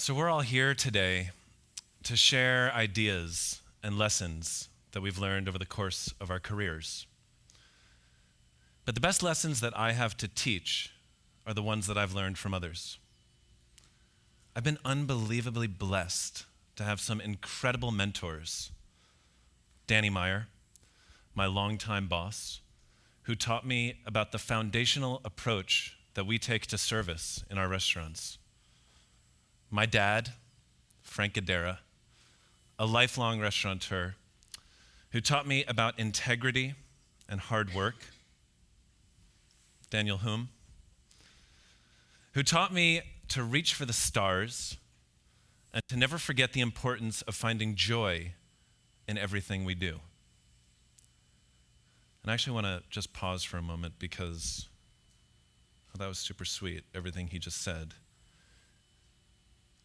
So we're all here today to share ideas and lessons that we've learned over the course of our careers. But the best lessons that I have to teach are the ones that I've learned from others. I've been unbelievably blessed to have some incredible mentors. Danny Meyer, my longtime boss, who taught me about the foundational approach that we take to service in our restaurants. My dad, Frank Guidara, a lifelong restaurateur, who taught me about integrity and hard work. Daniel Hume, who taught me to reach for the stars and to never forget the importance of finding joy in everything we do. And I actually want to just pause for a moment because that was super sweet, everything he just said.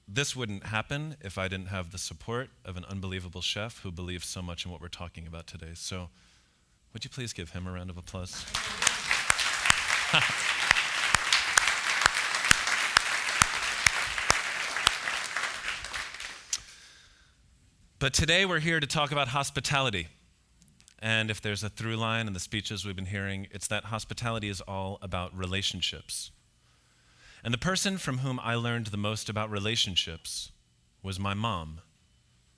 This wouldn't happen if I didn't have the support of an unbelievable chef who believes so much in what we're talking about today. So would you please give him a round of applause? But today we're here to talk about hospitality. And if there's a through line in the speeches we've been hearing, it's that hospitality is all about relationships. And the person from whom I learned the most about relationships was my mom,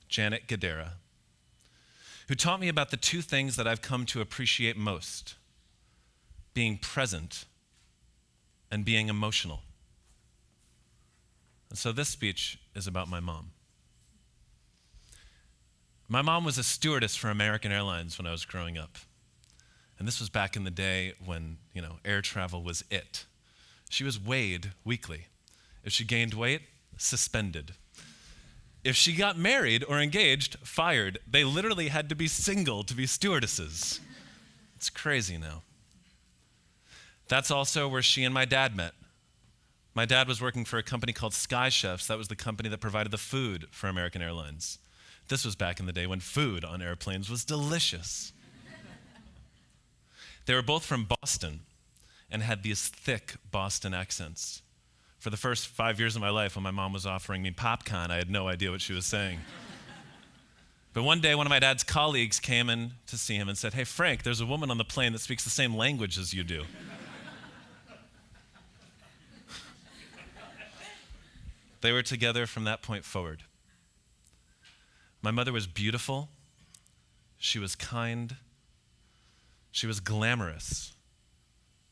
Janet Guidara, who taught me about the two things that I've come to appreciate most: being present and being emotional. And so this speech is about my mom. My mom was a stewardess for American Airlines when I was growing up. And this was back in the day when, air travel was it. She was weighed weekly. If she gained weight, suspended. If she got married or engaged, fired. They literally had to be single to be stewardesses. It's crazy now. That's also where she and my dad met. My dad was working for a company called Sky Chefs. That was the company that provided the food for American Airlines. This was back in the day when food on airplanes was delicious. They were both from Boston and had these thick Boston accents. For the first 5 years of my life, when my mom was offering me popcorn, I had no idea what she was saying. But one day, one of my dad's colleagues came in to see him and said, "Hey, Frank, there's a woman on the plane that speaks the same language as you do." They were together from that point forward. My mother was beautiful. She was kind. She was glamorous.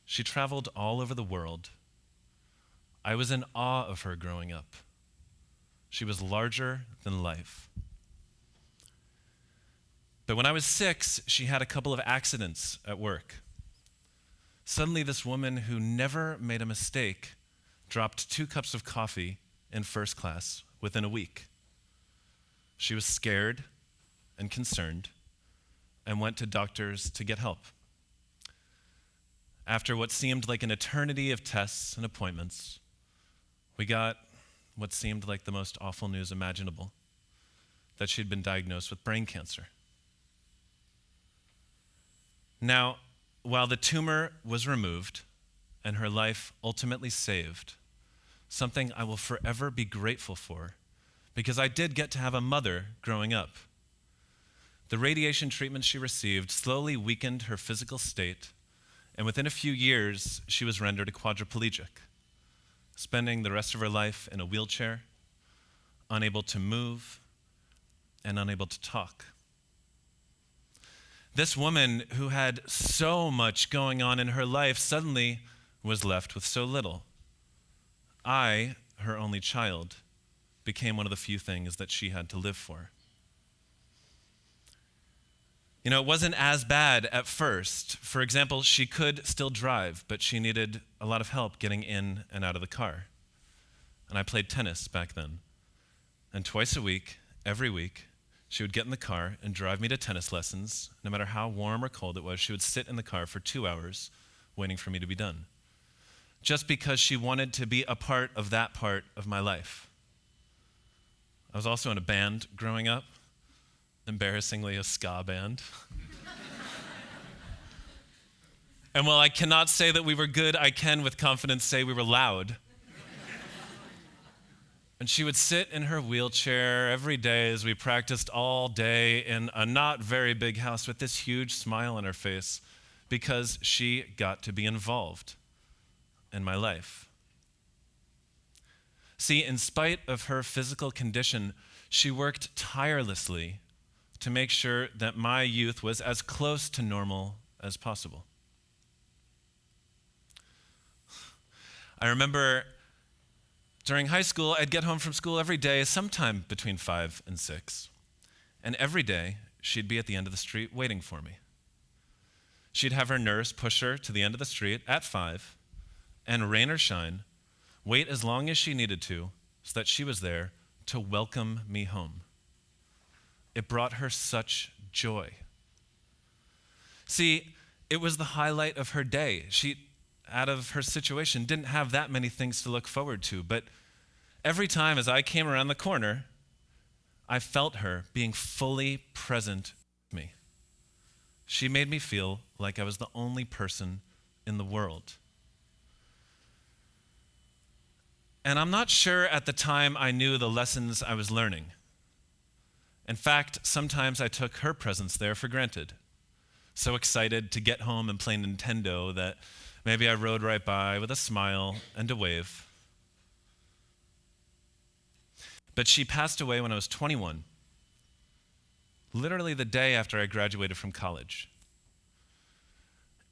She traveled all over the world. I was in awe of her growing up. She was larger than life. But when I was 6, she had a couple of accidents at work. Suddenly, this woman who never made a mistake dropped 2 cups of coffee in first class within a week. She was scared and concerned and went to doctors to get help. After what seemed like an eternity of tests and appointments, we got what seemed like the most awful news imaginable, that she'd been diagnosed with brain cancer. Now, while the tumor was removed and her life ultimately saved, something I will forever be grateful for, because I did get to have a mother growing up. The radiation treatment she received slowly weakened her physical state, and within a few years, she was rendered a quadriplegic, spending the rest of her life in a wheelchair, unable to move, and unable to talk. This woman who had so much going on in her life suddenly was left with so little. I, her only child, became one of the few things that she had to live for. It wasn't as bad at first. For example, she could still drive, but she needed a lot of help getting in and out of the car. And I played tennis back then. And twice a week, every week, she would get in the car and drive me to tennis lessons. No matter how warm or cold it was, she would sit in the car for 2 hours waiting for me to be done, just because she wanted to be a part of that part of my life. I was also in a band growing up, embarrassingly a ska band. And while I cannot say that we were good, I can with confidence say we were loud. And she would sit in her wheelchair every day as we practiced all day in a not very big house with this huge smile on her face because she got to be involved in my life. See, in spite of her physical condition, she worked tirelessly to make sure that my youth was as close to normal as possible. I remember during high school, I'd get home from school every day, sometime between 5 and 6. And every day, she'd be at the end of the street waiting for me. She'd have her nurse push her to the end of the street at 5, and rain or shine, wait as long as she needed to so that she was there to welcome me home. It brought her such joy. See, it was the highlight of her day. She, out of her situation, didn't have that many things to look forward to, but every time as I came around the corner, I felt her being fully present with me. She made me feel like I was the only person in the world. And I'm not sure at the time I knew the lessons I was learning. In fact, sometimes I took her presence there for granted. So excited to get home and play Nintendo that maybe I rode right by with a smile and a wave. But she passed away when I was 21, literally the day after I graduated from college.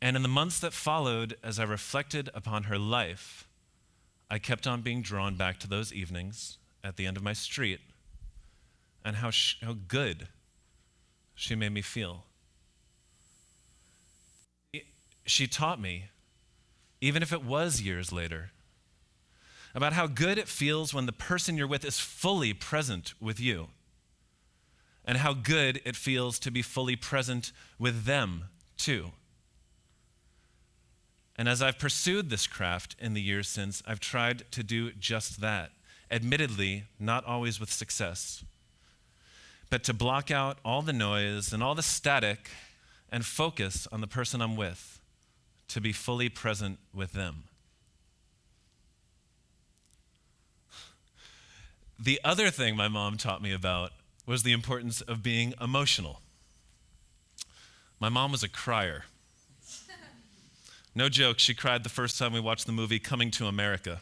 And in the months that followed, as I reflected upon her life, I kept on being drawn back to those evenings at the end of my street and how good she made me feel. She taught me, even if it was years later, about how good it feels when the person you're with is fully present with you, and how good it feels to be fully present with them too. And as I've pursued this craft in the years since, I've tried to do just that, admittedly, not always with success, but to block out all the noise and all the static and focus on the person I'm with, to be fully present with them. The other thing my mom taught me about was the importance of being emotional. My mom was a crier. No joke, she cried the first time we watched the movie Coming to America.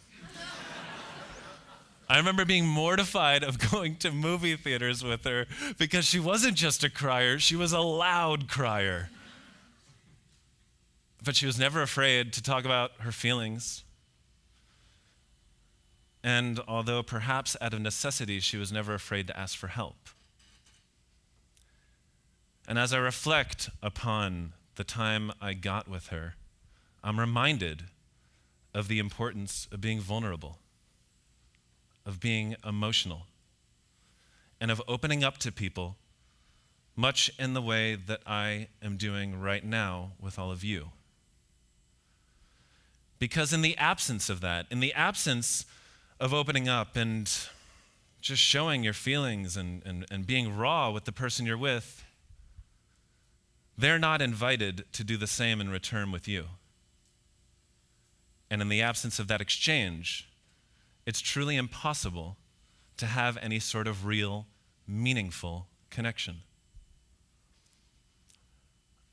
I remember being mortified of going to movie theaters with her because she wasn't just a crier, she was a loud crier. But she was never afraid to talk about her feelings. And although perhaps out of necessity, she was never afraid to ask for help. And as I reflect upon the time I got with her, I'm reminded of the importance of being vulnerable, of being emotional, and of opening up to people, much in the way that I am doing right now with all of you. Because in the absence of that, in the absence of opening up and just showing your feelings and being raw with the person you're with, they're not invited to do the same in return with you. And in the absence of that exchange, it's truly impossible to have any sort of real, meaningful connection.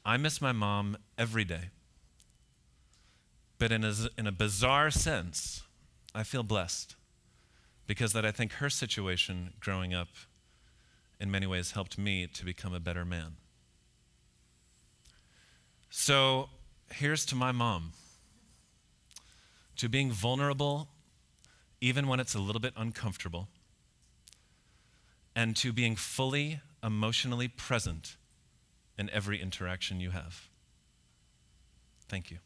I miss my mom every day. But in a bizarre sense, I feel blessed because that I think her situation growing up in many ways helped me to become a better man. So here's to my mom, to being vulnerable even when it's a little bit uncomfortable, and to being fully emotionally present in every interaction you have. Thank you.